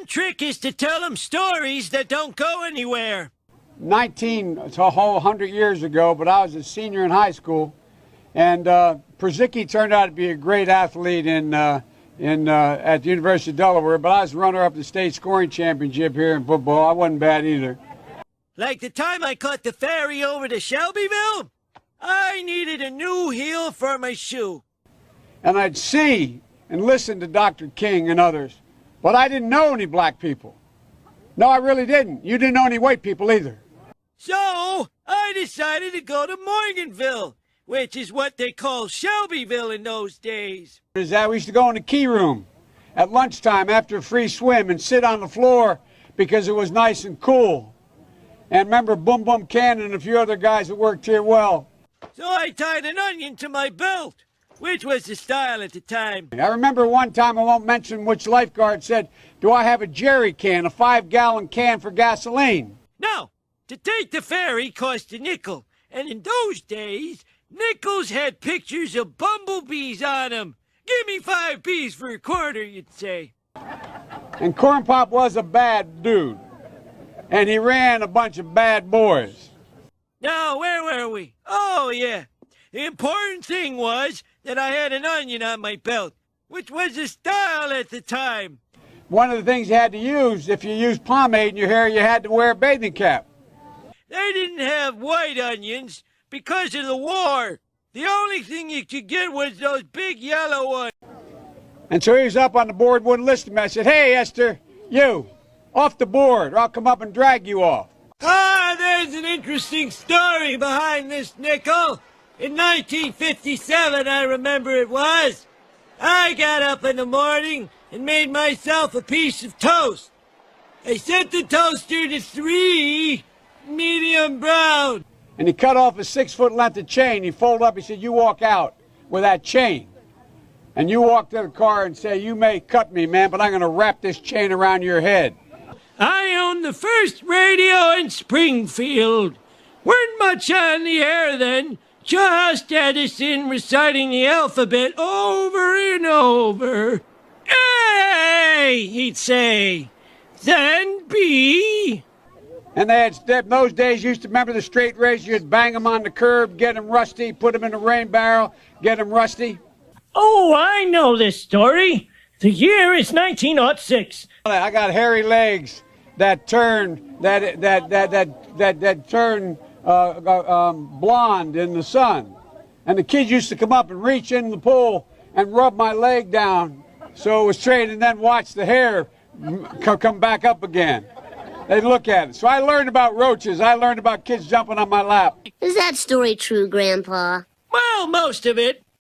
one trick is to tell them stories that don't go anywhere. 19 to a whole 100 years ago, but I was a senior in high school, and Przicki turned out to be a great athlete at the University of Delaware, but I was runner-up the state scoring championship here in football. I wasn't bad either. Like the time I caught the ferry over to Shelbyville, I needed a new heel for my shoe. And I'd see and listen to Dr. King and others, but I didn't know any black people. No, I really didn't. You didn't know any white people either. So I decided to go to Morganville, which is what they call Shelbyville in those days. Is that we used to go in the key room at lunchtime after a free swim and sit on the floor because it was nice and cool. And remember Boom Boom Cannon and a few other guys that worked here well. So I tied an onion to my belt, which was the style at the time. I remember one time, I won't mention which lifeguard, said, "Do I have a jerry can, a 5-gallon can for gasoline?" No, to take the ferry cost a nickel, and in those days, nickels had pictures of bumblebees on them. Give me 5 bees for a quarter, you'd say. And Corn Pop was a bad dude, and he ran a bunch of bad boys. Now, where were we? Oh, yeah. The important thing was that I had an onion on my belt, which was the style at the time. One of the things you had to use, if you used pomade in your hair, you had to wear a bathing cap. They didn't have white onions because of the war. The only thing you could get was those big yellow ones. And so he was up on the board, wouldn't listen to me. I said, "Hey, Esther, you, off the board, or I'll come up and drag you off." Ah, there's an interesting story behind this nickel. In 1957, I remember it was, I got up in the morning and made myself a piece of toast. I set the toaster to 3, medium brown. And he cut off a 6-foot length of chain. He folded up, he said, "You walk out with that chain. And you walk to the car and say, 'You may cut me, man, but I'm going to wrap this chain around your head.'" I owned the first radio in Springfield. Weren't much on the air then. Just Edison reciting the alphabet over and over. A, he'd say. Then B. And they had, in those days, you used to remember the straight razor. You'd bang them on the curb, get them rusty, put them in a rain barrel, get them rusty. Oh, I know this story. The year is 1906. I got hairy legs that turn blonde in the sun, and the kids used to come up and reach in the pool and rub my leg down so it was straight, and then watch the hair come back up again. They'd look at it. So I learned about roaches. I learned about kids jumping on my lap. Is that story true, Grandpa? Well, most of it.